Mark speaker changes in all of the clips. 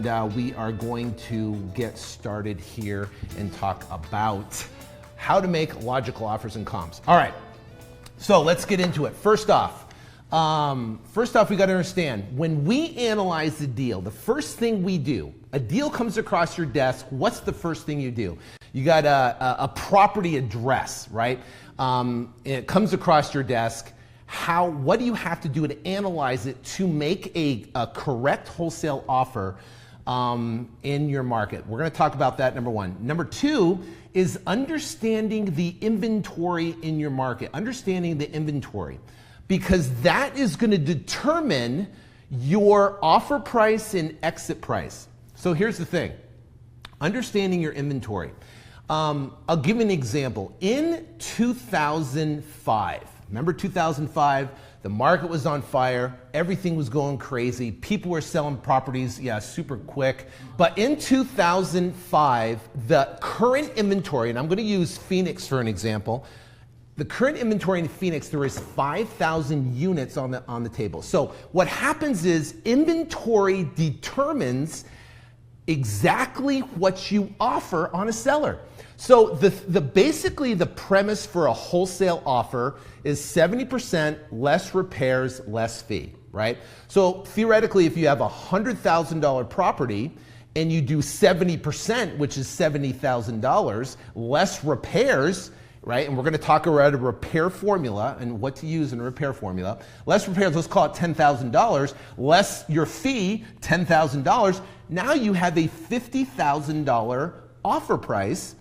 Speaker 1: and we are going to get started here and talk about how to make logical offers and comps. All right, so let's get into it. First off, we got to understand, when we analyze the deal, the first thing we do, a deal comes across your desk, what's the first thing you do? You got a property address, right? It comes across your desk. What do you have to do to analyze it to make a correct wholesale offer in your market? We're going to talk about that, number one. Number two is understanding the inventory in your market, understanding the inventory, because that is going to determine your offer price and exit price. So here's the thing, understanding your inventory. I'll give you an example. In 2005, remember 2005, the market was on fire, everything was going crazy, people were selling properties, super quick. But in 2005, the current inventory, and I'm going to use Phoenix for an example, the current inventory in Phoenix, there is 5,000 units on the table. So what happens is inventory determines exactly what you offer on a seller. So basically the premise for a wholesale offer is 70% less repairs, less fee, right? So theoretically, if you have a $100,000 property and you do 70%, which is $70,000, less repairs, right? And we're going to talk about a repair formula and what to use in a repair formula. Less repairs, let's call it $10,000, less your fee, $10,000. Now you have a $50,000 offer price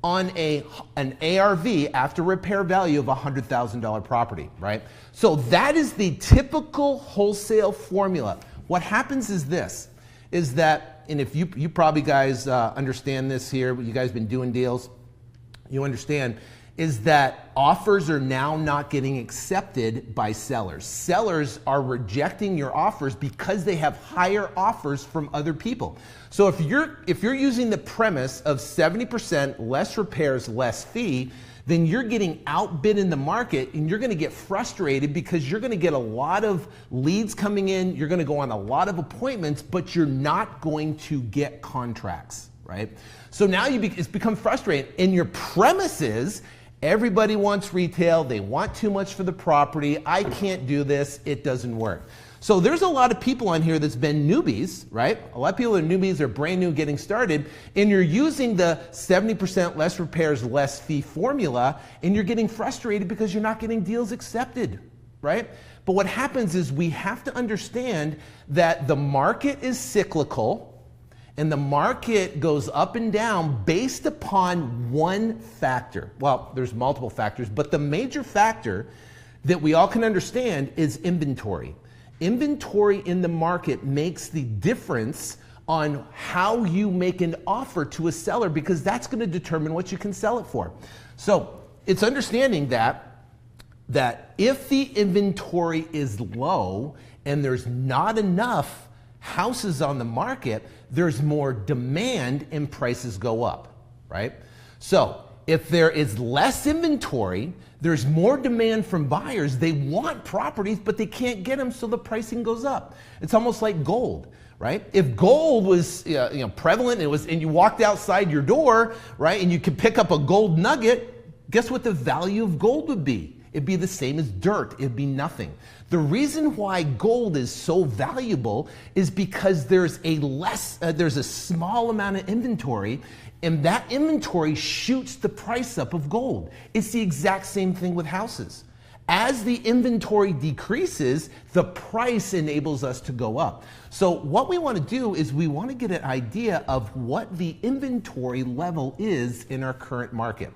Speaker 1: on an ARV, after repair value, of a $100,000 property, right? So that is the typical wholesale formula. What happens is this, is that, and if you probably guys understand this here, you guys been doing deals, you understand, is that offers are now not getting accepted by sellers. Sellers are rejecting your offers because they have higher offers from other people. So if you're using the premise of 70% less repairs, less fee, then you're getting outbid in the market and you're going to get frustrated because you're going to get a lot of leads coming in, you're going to go on a lot of appointments, but you're not going to get contracts, right? So now it's become frustrating, and your premise is everybody wants retail, they want too much for the property, I can't do this, it doesn't work. So there's a lot of people on here that's been newbies, right? A lot of people are newbies, they're brand new getting started, and you're using the 70% less repairs, less fee formula, and you're getting frustrated because you're not getting deals accepted, right? But what happens is we have to understand that the market is cyclical, and the market goes up and down based upon one factor. Well, there's multiple factors, but the major factor that we all can understand is inventory. Inventory in the market makes the difference on how you make an offer to a seller, because that's going to determine what you can sell it for. So it's understanding that if the inventory is low and there's not enough houses on the market, there's more demand and prices go up, right? So if there is less inventory, there's more demand from buyers. They want properties, but they can't get them, so the pricing goes up. It's almost like gold, right? If gold was prevalent and you walked outside your door, right, and you could pick up a gold nugget, guess what the value of gold would be? It'd be the same as dirt. It'd be nothing. The reason why gold is so valuable is because there's a small amount of inventory, and that inventory shoots the price up of gold. It's the exact same thing with houses. As the inventory decreases, the price enables us to go up. So what we want to do is we want to get an idea of what the inventory level is in our current market.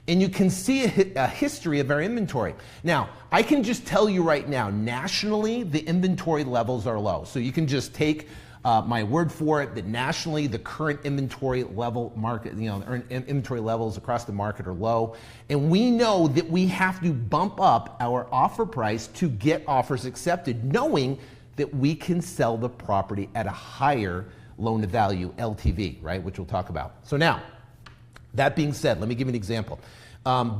Speaker 1: And you can see a history of our inventory. Now, I can just tell you right now, nationally, the inventory levels are low. So you can just take my word for it that nationally, the current inventory level market, inventory levels across the market are low. And we know that we have to bump up our offer price to get offers accepted, knowing that we can sell the property at a higher loan to value, LTV, right, which we'll talk about. So now, that being said, let me give you an example.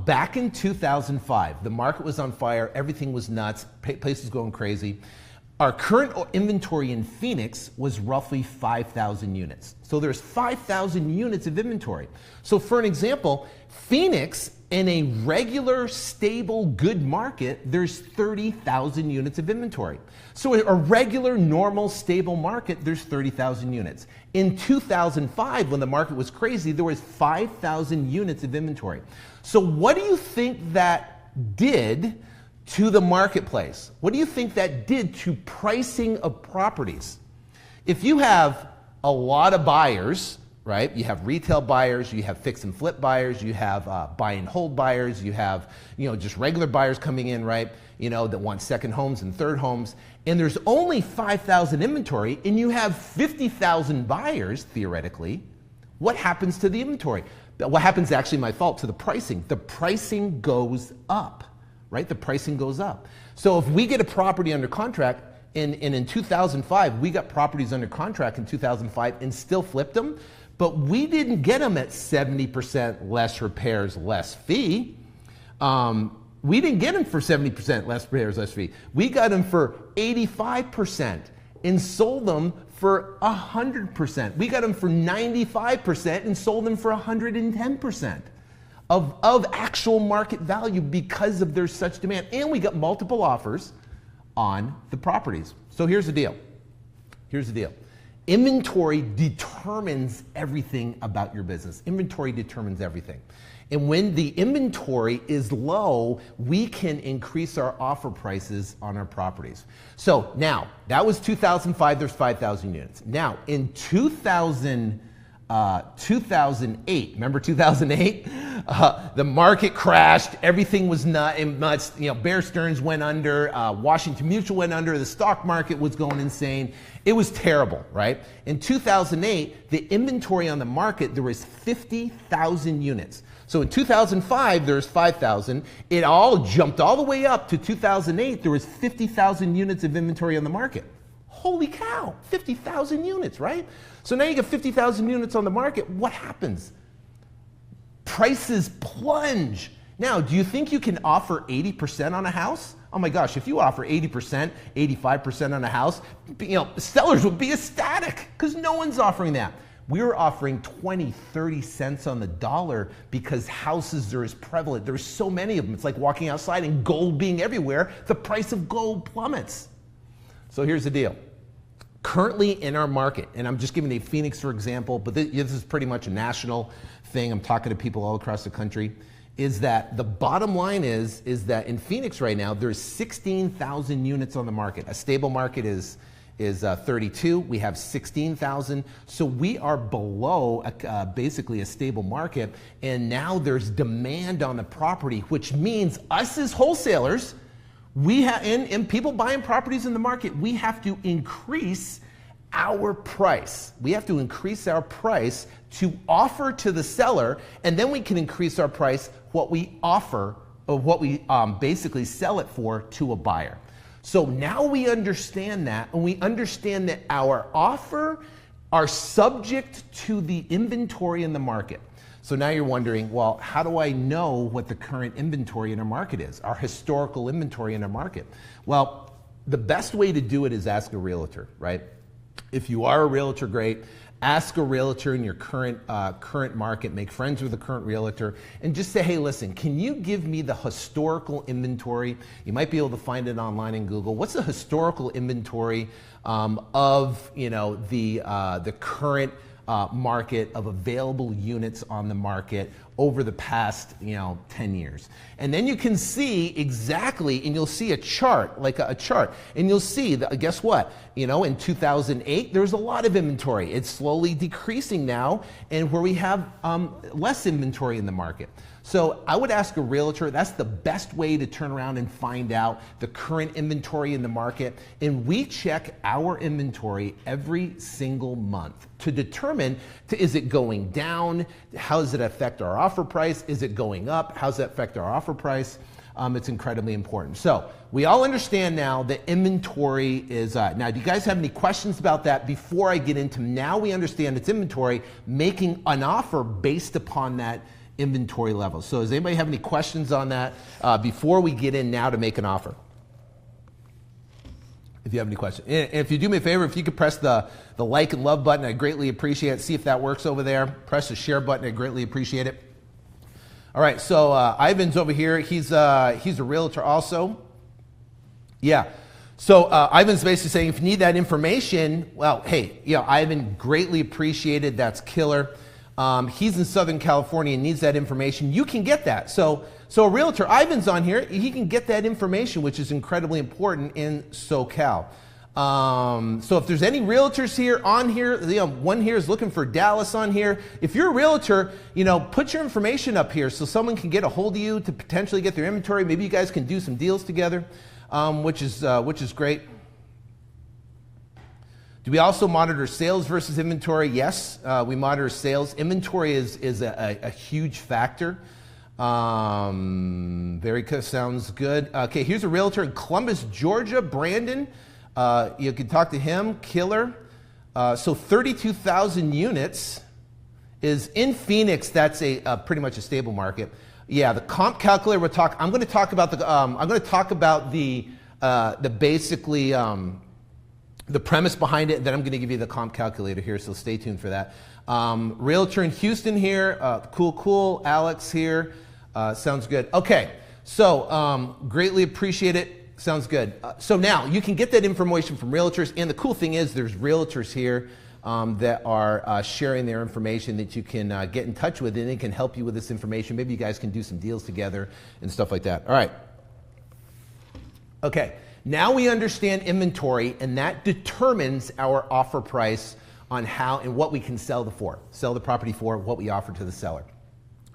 Speaker 1: Back in 2005, the market was on fire, everything was nuts, places going crazy. Our current inventory in Phoenix was roughly 5,000 units. So there's 5,000 units of inventory. So for an example, Phoenix, in a regular, stable, good market, there's 30,000 units of inventory. So in a regular, normal, stable market, there's 30,000 units. In 2005, when the market was crazy, there was 5,000 units of inventory. So what do you think that did to the marketplace? What do you think that did to pricing of properties? If you have a lot of buyers, right? You have retail buyers, you have fix and flip buyers, you have buy and hold buyers, you have just regular buyers coming in, right? That want second homes and third homes, and there's only 5,000 inventory, and you have 50,000 buyers theoretically. What happens to the inventory? What happens, actually, my fault, to the pricing? The pricing goes up. Right? The pricing goes up. So if we get a property under contract, and in 2005, we got properties under contract in 2005 and still flipped them, but we didn't get them at 70% less repairs, less fee. We didn't get them for 70% less repairs, less fee. We got them for 85% and sold them for 100%. We got them for 95% and sold them for 110%. Of actual market value because of there's such demand. And we got multiple offers on the properties. So here's the deal. Here's the deal. Inventory determines everything about your business. Inventory determines everything. And when the inventory is low, we can increase our offer prices on our properties. So now, that was 2005, there's 5,000 units. Now, in 2008, remember 2008? The market crashed, everything was nuts, Bear Stearns went under, Washington Mutual went under, the stock market was going insane. It was terrible, right? In 2008, the inventory on the market, there was 50,000 units. So in 2005, there's 5,000. It all jumped all the way up to 2008, there was 50,000 units of inventory on the market. Holy cow, 50,000 units, right? So now you get 50,000 units on the market. What happens? Prices plunge. Now, do you think you can offer 80% on a house? Oh my gosh, if you offer 80%, 85% on a house, sellers would be ecstatic because no one's offering that. We're offering 20, 30 cents on the dollar because houses are as prevalent. There's so many of them. It's like walking outside and gold being everywhere. The price of gold plummets. So here's the deal. Currently in our market, and I'm just giving you Phoenix for example, but this is pretty much a national thing. I'm talking to people all across the country, is that the bottom line is that in Phoenix right now, there's 16,000 units on the market. A stable market is 32. We have 16,000. So we are below basically a stable market, and now there's demand on the property, which means us as wholesalers, we have, and people buying properties in the market, we have to increase our price. We have to increase our price to offer to the seller, and then we can increase our price, what we offer, or what we basically sell it for to a buyer. So now we understand that, and we understand that our offer are subject to the inventory in the market. So now you're wondering, well, how do I know what the current inventory in our market is, our historical inventory in our market? Well, the best way to do it is ask a realtor, right? If you are a realtor, great. Ask a realtor in your current market, make friends with the current realtor, and just say, hey, listen, can you give me the historical inventory? You might be able to find it online in Google. What's the historical inventory of the current market of available units on the market over the past 10 years. And then you can see exactly, and you'll see a chart, like a chart, and you'll see that, guess what? In 2008, there was a lot of inventory. It's slowly decreasing now, and where we have less inventory in the market. So I would ask a realtor. That's the best way to turn around and find out the current inventory in the market. And we check our inventory every single month to determine, is it going down? How does it affect our offer price? Is it going up? How does that affect our offer price? It's incredibly important. So we all understand now that inventory is, now do you guys have any questions about that before I get into, now we understand it's inventory, making an offer based upon that inventory level. So does anybody have any questions on that before we get in now to make an offer? if you have any questions. And if you do me a favor, if you could press the like and love button, I greatly appreciate it. See if that works over there. Press the share button, I greatly appreciate it. All right, so Ivan's over here. He's a realtor also. Yeah. So Ivan's basically saying if you need that information, well, hey, Ivan, greatly appreciated. That's killer. He's in Southern California and needs that information. You can get that. So a realtor, Ivan's on here. He can get that information, which is incredibly important in SoCal. So if there's any realtors here on here, one here is looking for Dallas on here. If you're a realtor, put your information up here so someone can get a hold of you to potentially get their inventory. Maybe you guys can do some deals together, which is great. Do we also monitor sales versus inventory? Yes, we monitor sales. Inventory is a huge factor. Very good, sounds good. Okay, here's a realtor in Columbus, Georgia, Brandon. You can talk to him, killer. So 32,000 units is in Phoenix. That's pretty much a stable market. Yeah, the comp calculator. I'm going to talk about the basically the premise behind it. Then I'm going to give you the comp calculator here. So stay tuned for that. Realtor in Houston here. Cool. Alex here. Sounds good. Okay. So greatly appreciate it. Sounds good. So now you can get that information from realtors, and the cool thing is there's realtors here that are sharing their information that you can get in touch with, and they can help you with this information. Maybe you guys can do some deals together and stuff like that. All right. Okay. Now we understand inventory, and that determines our offer price on how and what we can sell the property for, what we offer to the seller.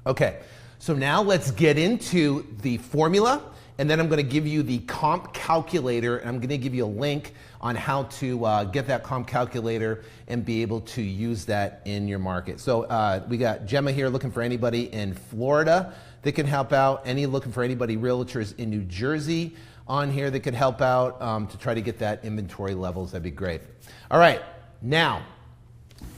Speaker 1: Okay. So now let's get into the formula. And then I'm going to give you the comp calculator, and I'm going to give you a link on how to get that comp calculator and be able to use that in your market. So we got Gemma here looking for anybody in Florida that can help out. Looking for anybody realtors in New Jersey on here that could help out to try to get that inventory levels. That'd be great. All right, now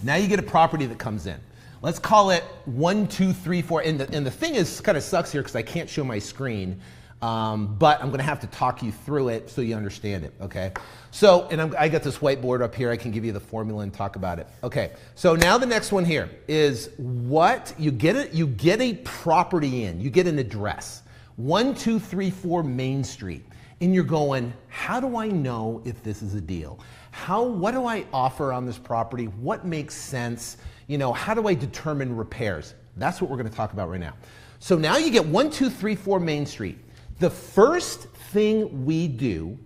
Speaker 1: you get a property that comes in. Let's call it 1, 2, 3, 4. And the thing is, kind of sucks here because I can't show my screen. But I'm going to have to talk you through it so you understand it, okay? So, and I got this whiteboard up here. I can give you the formula and talk about it. Okay, so now the next one here is what you get a property in. You get an address, 1234 Main Street. And you're going, how do I know if this is a deal? What do I offer on this property? What makes sense? How do I determine repairs? That's what we're going to talk about right now. So now you get 1234 Main Street. The first thing we do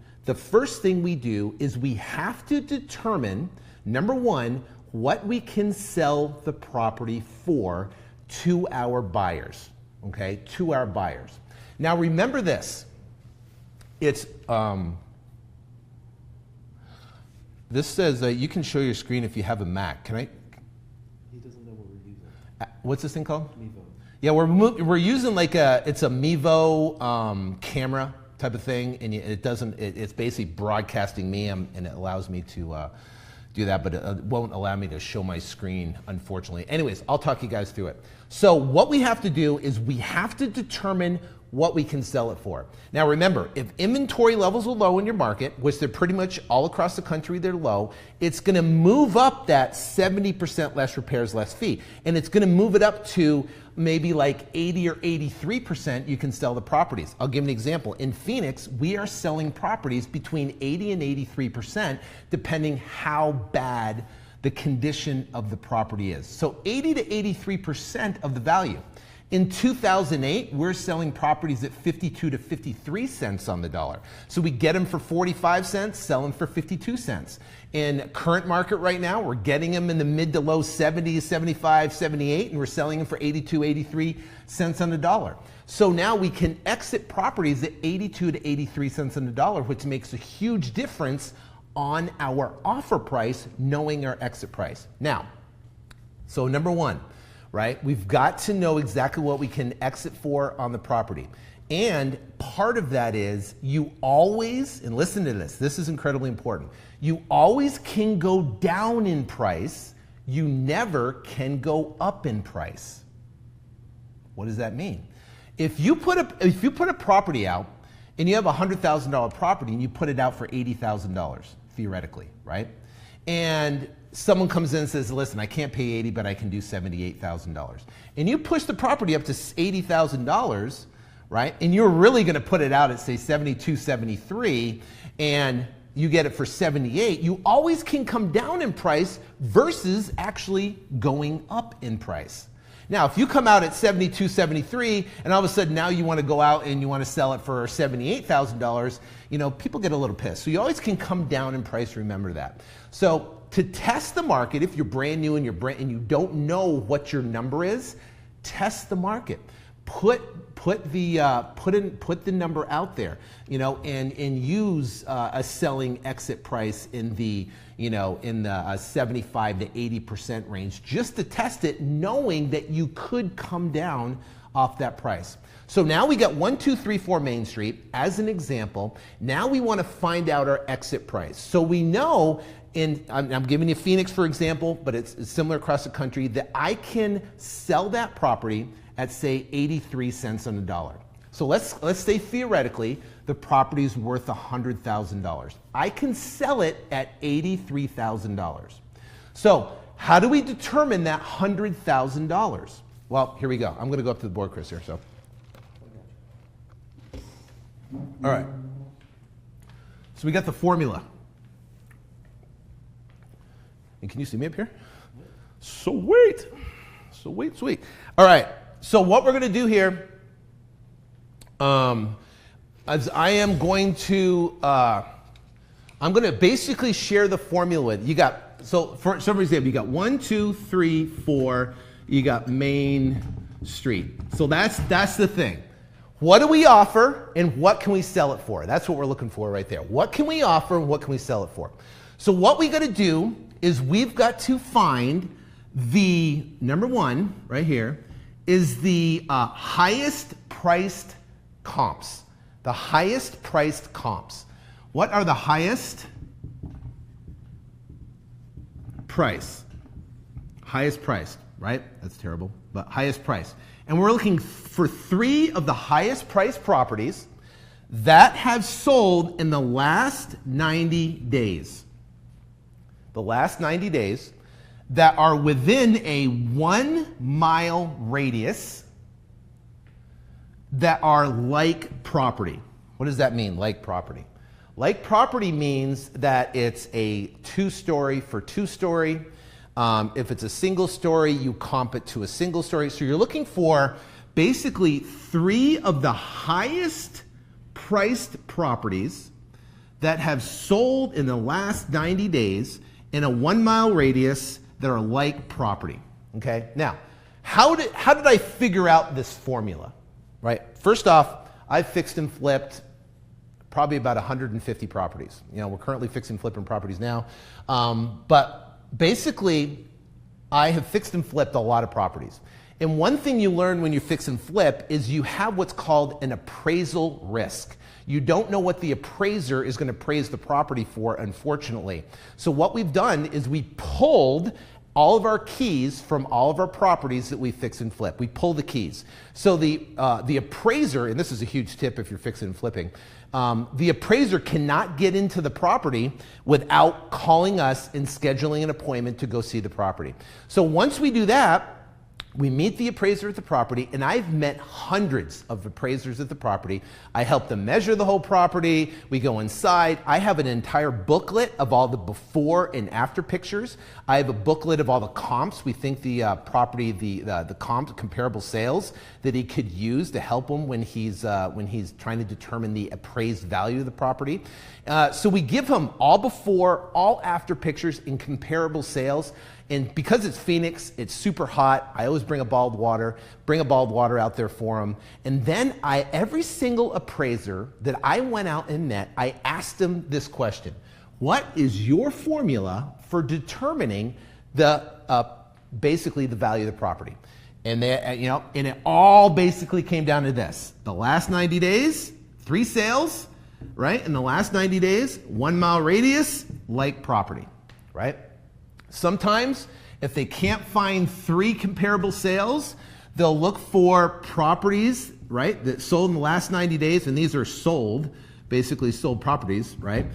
Speaker 1: is we have to determine, number one, what we can sell the property for to our buyers, okay, to our buyers. Now remember this, it's, this says you can show your screen if you have a Mac. Can I?
Speaker 2: He doesn't know what we're using.
Speaker 1: What's this thing called?
Speaker 2: Mevo.
Speaker 1: Yeah, we're using it's a Mevo camera type of thing, and it's basically broadcasting me, and it allows me to do that, but it won't allow me to show my screen, unfortunately. Anyways, I'll talk you guys through it. So what we have to do is we have to determine what we can sell it for. Now remember, if inventory levels are low in your market, which they're pretty much all across the country, they're low, it's gonna move up that 70% less repairs, less fee. And it's gonna move it up to maybe like 80 or 83% you can sell the properties. I'll give an example. In Phoenix, we are selling properties between 80 and 83%, depending how bad the condition of the property is. So 80 to 83% of the value. In 2008, we're selling properties at 52 to 53 cents on the dollar. So we get them for 45 cents, sell them for 52 cents. In current market right now, we're getting them in the mid to low 70s, 75, 78, and we're selling them for 82, 83 cents on the dollar. So now we can exit properties at 82 to 83 cents on the dollar, which makes a huge difference on our offer price, knowing our exit price. Now, so number one, right? We've got to know exactly what we can exit for on the property. And part of that is you always, and listen to this is incredibly important. You always can go down in price. You never can go up in price. What does that mean? If you put a property out and you have a $100,000 property and you put it out for $80,000, theoretically, right? And someone comes in and says, listen, I can't pay 80, but I can do $78,000. And you push the property up to $80,000, right? And you're really gonna put it out at say 72, 73, and you get it for 78, you always can come down in price versus actually going up in price. Now, if you come out at 72, 73, and all of a sudden now you want to go out and you want to sell it for $78,000, you know, people get a little pissed. So you always can come down in price, remember that. So to test the market, if you're brand new and you don't know what your number is, test the market. Put the number out there, you know, and use a selling exit price in the, you know, in the 75 to 80% range, just to test it, knowing that you could come down off that price. So now we got 1234 Main Street as an example. Now we want to find out our exit price. So we know, I'm giving you Phoenix for example, but it's similar across the country, that I can sell that property at say 83 cents on the dollar. So let's say theoretically the property is worth $100,000. I can sell it at $83,000. So how do we determine that $100,000? Well, here we go. I'm going to go up to the board, Chris, here. So, all right. So we got the formula. And can you see me up here? Sweet. Sweet. All right. So what we're going to do here, as I am going to, I'm going to basically share the formula with you. Got, so for example, you got 1, 2, 3, 4. You got Main Street. So that's the thing. What do we offer and what can we sell it for? That's what we're looking for right there. What can we offer and what can we sell it for? So what we got to do is we've got to find the number one right here is the highest priced comps. The highest priced comps. What are the highest price? Highest priced, right? That's terrible, but highest price. And we're looking for 3 of the highest priced properties that have sold in the last 90 days. The last 90 days that are within a 1 mile radius that are like property. What does that mean, like property? Like property means that it's a 2-story for 2-story. If it's a single story, you comp it to a single story. So you're looking for basically 3 of the highest priced properties that have sold in the last 90 days in a 1 mile radius that are like property. Okay. Now, how did I figure out this formula? Right. First off, I've fixed and flipped probably about 150 properties. You know, we're currently fixing and flipping properties now, but basically, I have fixed and flipped a lot of properties. And one thing you learn when you fix and flip is you have what's called an appraisal risk. You don't know what the appraiser is going to appraise the property for, unfortunately. So what we've done is we pulled all of our keys from all of our properties that we fix and flip. We pull the keys. So the appraiser, and this is a huge tip if you're fixing and flipping, the appraiser cannot get into the property without calling us and scheduling an appointment to go see the property. So once we do that, we meet the appraiser at the property, and I've met hundreds of appraisers at the property. I help them measure the whole property. We go inside. I have an entire booklet of all the before and after pictures. I have a booklet of all the comps. We think the property, the comp, comparable sales that he could use to help him when he's trying to determine the appraised value of the property. So we give him all before, all after pictures in comparable sales. And because it's Phoenix, it's super hot. I always bring a bottled water out there for them. And then every single appraiser that I went out and met, I asked them this question: what is your formula for determining basically the value of the property? And and it all basically came down to this: the last 90 days, 3 sales, right? In the last 90 days, 1 mile radius, like property, right? Sometimes, if they can't find 3 comparable sales, they'll look for properties right, that sold in the last 90 days, and these are sold, basically sold properties, right?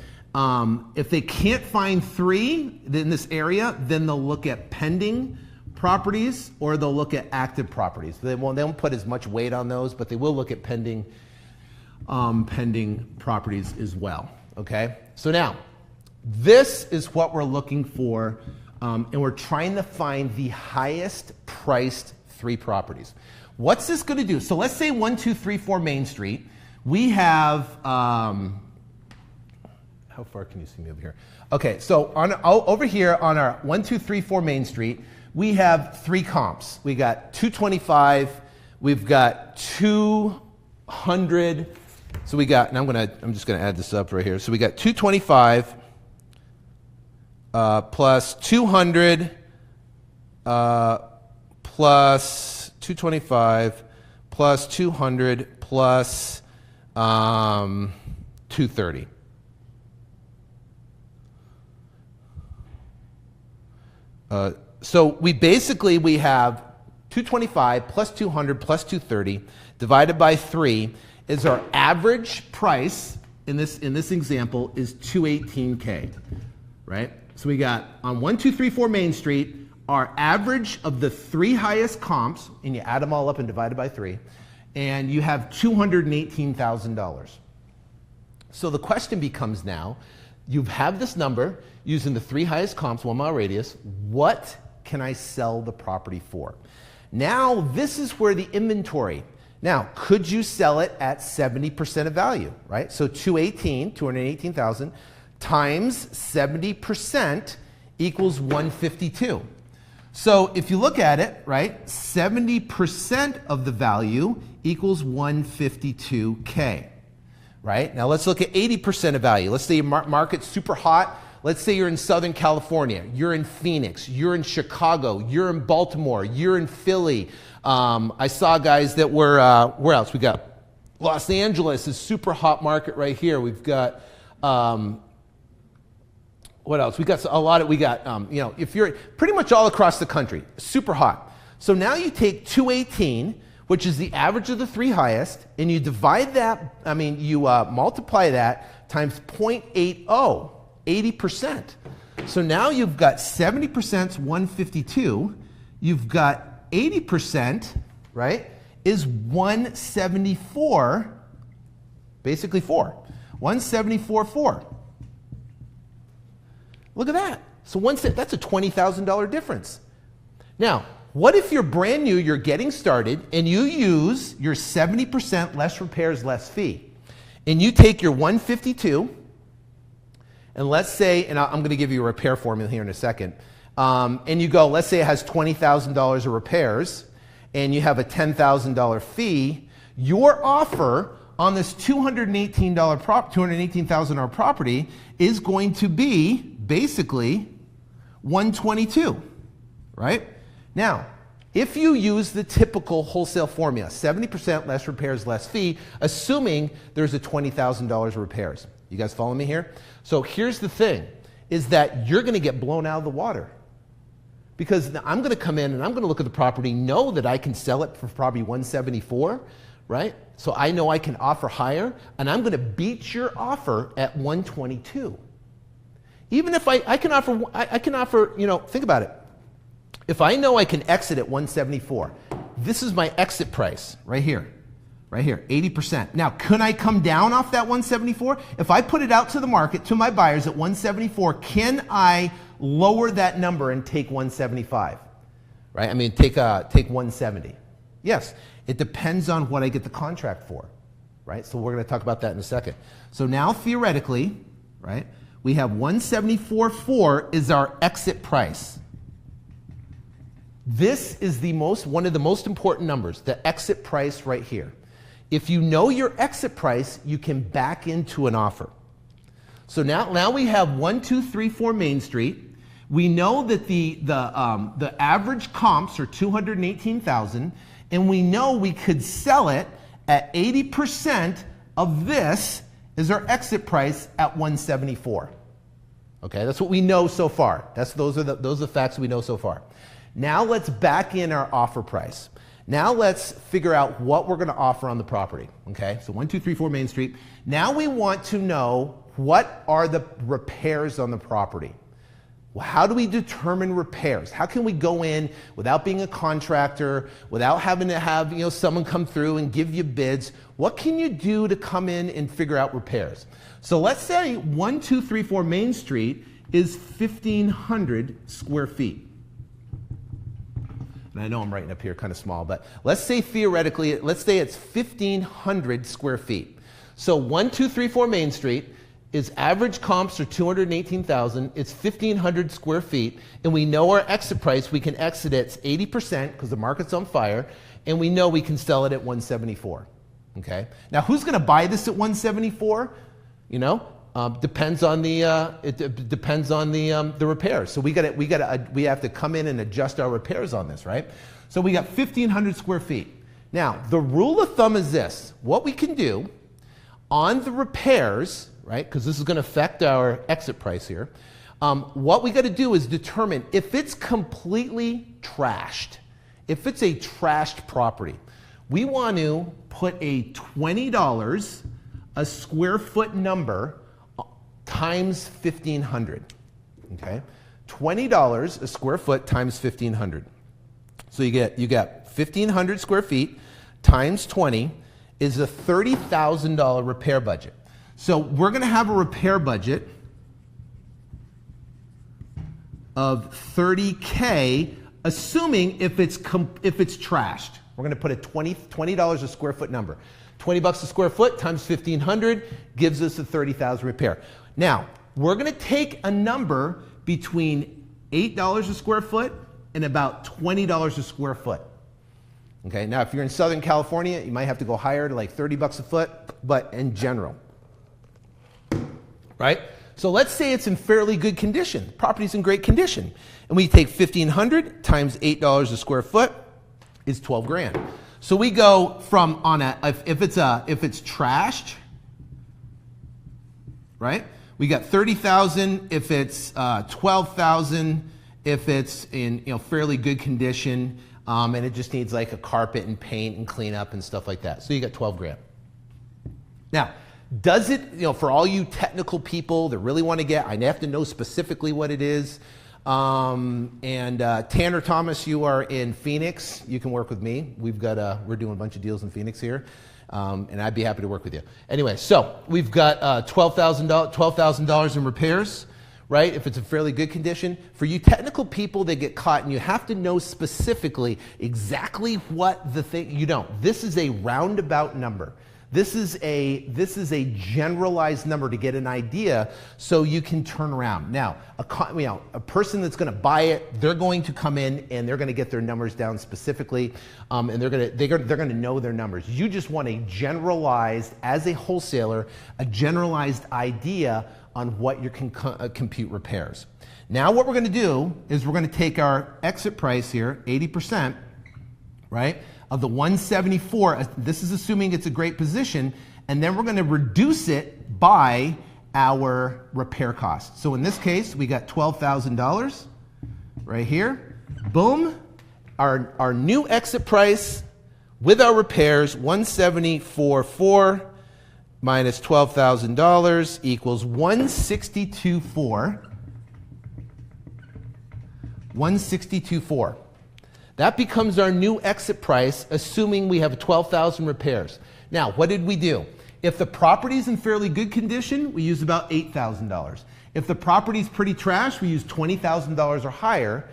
Speaker 1: If they can't find 3 in this area, then they'll look at pending properties or they'll look at active properties. They won't put as much weight on those, but they will look at pending properties as well, okay? So now, this is what we're looking for, and we're trying to find the highest priced 3 properties. What's this going to do? So let's say 1234 Main Street. We have, how far can you see me over here? Okay, so over here on our 1234 Main Street, we have 3 comps. We got 225, we've got 200, so we got, and I'm just gonna add this up right here. So we got 225 plus 200 plus 225 plus 200 plus 230. So we have 225 plus 200 plus 230 divided by 3 is our average price in this example is 218K, right? So we got on 1234 Main Street, our average of the 3 highest comps, and you add them all up and divide it by 3, and you have $218,000. So the question becomes now, you have this number using the 3 highest comps, 1 mile radius, what can I sell the property for? Now, this is where the inventory. Now, could you sell it at 70% of value, right? So 218,000 times 70% equals 152. So if you look at it, right, 70% of the value equals 152K, right? Now let's look at 80% of value. Let's say your market's super hot. Let's say you're in Southern California, you're in Phoenix, you're in Chicago, you're in Baltimore, you're in Philly. I saw guys that were, where else? We got Los Angeles is super hot market right here. We've got, what else? We got a lot of, if you're pretty much all across the country, super hot. So now you take 218, which is the average of the 3 highest, and you divide that, you multiply that times 0.80. 80%. So now you've got 70% is 152. You've got 80%, right, is 174, basically 4. 174.4. Look at that. So that's a $20,000 difference. Now, what if you're brand new, you're getting started, and you use your 70% less repairs, less fee, and you take your 152, and let's say, and I'm going to give you a repair formula here in a second, and you go, let's say it has $20,000 of repairs, and you have a $10,000 fee, your offer on this $218,000 property is going to be basically 122, right? Now, if you use the typical wholesale formula, 70% less repairs, less fee, assuming there's a $20,000 of repairs. You guys follow me here? So here's the thing, is that you're going to get blown out of the water. Because I'm going to come in and I'm going to look at the property, know that I can sell it for probably 174, right? So I know I can offer higher, and I'm going to beat your offer at 122. Even if I can offer, think about it. If I know I can exit at 174, this is my exit price right here. Right here, 80%. Now, can I come down off that 174? If I put it out to the market, to my buyers at 174, can I lower that number and take 175? Right? Take 170. Yes, it depends on what I get the contract for. Right? So we're going to talk about that in a second. So now, theoretically, right, we have 174.4 is our exit price. This is one of the most important numbers, the exit price right here. If you know your exit price, you can back into an offer. So now we have 1234 Main Street. We know that the average comps are 218,000, and we know we could sell it at 80% of this is our exit price at 174. Okay, that's what we know so far. Those are the facts we know so far. Now let's back in our offer price. Now let's figure out what we're going to offer on the property. Okay, so 1234 Main Street. Now we want to know what are the repairs on the property. Well, how do we determine repairs? How can we go in without being a contractor, without having to have someone come through and give you bids? What can you do to come in and figure out repairs? So let's say 1234 Main Street is 1,500 square feet. And I know I'm writing up here kind of small, but let's say theoretically, let's say it's 1,500 square feet. So 1234 Main Street is average comps are 218,000. It's 1,500 square feet, and we know our exit price. We can exit it 80% because the market's on fire, and we know we can sell it at 174. Okay. Now, who's going to buy this at 174? Depends on the depends on the repairs. So we have to come in and adjust our repairs on this, right? So we got 1,500 square feet. Now the rule of thumb is this: what we can do on the repairs, right? Because this is going to affect our exit price here. What we got to do is determine if it's completely trashed. If it's a trashed property, we want to put a $20 a square foot number times 1,500, okay? $20 a square foot times 1,500. So you got 1,500 square feet times 20 is a $30,000 repair budget. So we're going to have a repair budget of $30K, assuming if it's trashed. We're going to put a $20 a square foot number. $20 a square foot times 1,500 gives us a $30,000 repair. Now, we're going to take a number between $8 a square foot and about $20 a square foot. Okay, now if you're in Southern California, you might have to go higher to like $30 a foot, but in general. Right? So let's say it's in fairly good condition. Property's in great condition. And we take 1,500 times $8 a square foot is 12 grand. So we go from if it's trashed, right? We got 30,000 if it's 12,000 if it's in fairly good condition, and it just needs like a carpet and paint and cleanup and stuff like that. So you got 12 grand. Now, does it, for all you technical people that really want to get, I have to know specifically what it is. Tanner Thomas, you are in Phoenix. You can work with me. We're doing a bunch of deals in Phoenix here, and I'd be happy to work with you. Anyway, so we've got $12,000 in repairs, right? If it's in fairly good condition. For you technical people that get caught, and you have to know specifically exactly what the thing. You don't. This is a roundabout number. This is a generalized number to get an idea so you can turn around. Now, a person that's going to buy it, they're going to come in and they're going to get their numbers down specifically, and they're going to know their numbers. You just want a generalized, as a wholesaler, a generalized idea on what you can compute repairs. Now, what we're going to do is we're going to take our exit price here, 80%, right? Of the 174, this is assuming it's a great position, and then we're going to reduce it by our repair cost. So in this case, we got $12,000 right here. Boom. Our new exit price with our repairs, 174.4 minus $12,000 equals 162.4. 162.4. That becomes our new exit price, assuming we have 12,000 repairs. Now, what did we do? If the property's in fairly good condition, we use about $8,000. If the property's pretty trash, we use $20,000 or higher,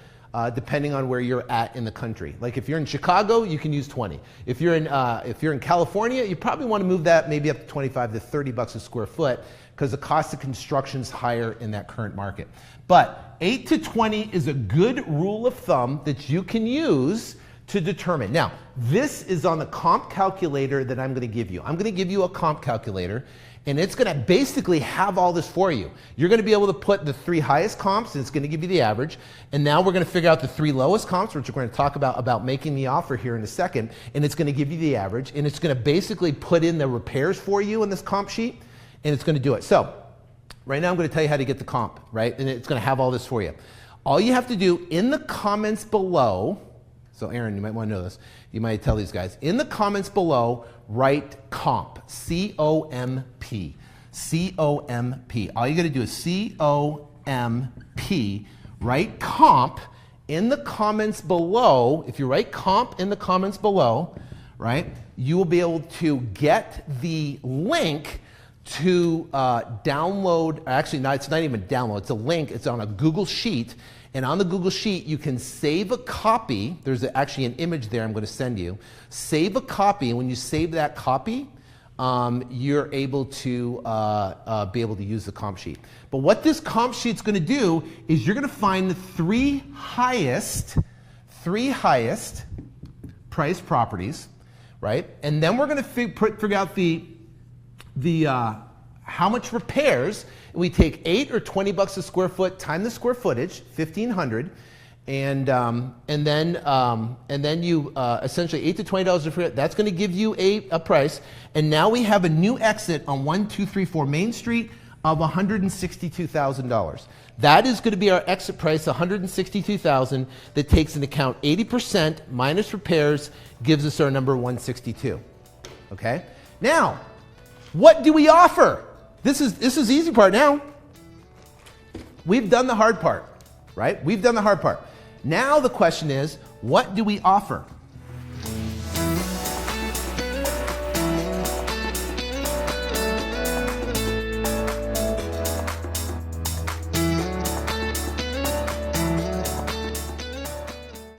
Speaker 1: depending on where you're at in the country. Like if you're in Chicago, you can use 20. If you're in California, you probably want to move that maybe up to 25 to $30 a square foot, because the cost of construction is higher in that current market. But 8 to 20 is a good rule of thumb that you can use to determine. Now, this is on the comp calculator that I'm going to give you. I'm going to give you a comp calculator, and it's going to basically have all this for you. You're going to be able to put the 3 highest comps, and it's going to give you the average. And now we're going to figure out the 3 lowest comps, which we're going to talk about making the offer here in a second. And it's going to give you the average, and it's going to basically put in the repairs for you in this comp sheet, and it's going to do it. So right now I'm going to tell you how to get the comp, right? And it's going to have all this for you. All you have to do in the comments below, So Aaron, you might want to know this. You might tell these guys. In the comments below, write COMP, C-O-M-P, C-O-M-P. All you got to do is C-O-M-P, write COMP in the comments below. If you write COMP in the comments below, right, you will be able to get the link to download. Actually, it's not even download. It's a link. It's on a Google Sheet. And on the Google Sheet, you can save a copy. There's actually an image there I'm going to send you. Save a copy. And when you save that copy, you're able to be able to use the comp sheet. But what this comp sheet's going to do is you're going to find the three highest priced properties, right? And then we're going to figure out the how much repairs. We take $8 or $20 a square foot times the square footage, 1,500, and then you essentially $8 to $20 a foot. That's going to give you a price. And now we have a new exit on 1234 Main Street of $162,000. That is going to be our exit price, $162,000. That takes into account 80% minus repairs, gives us our number 162. Okay. Now, what do we offer? This is the easy part now. We've done the hard part, right? We've done the hard part. Now the question is, what do we offer?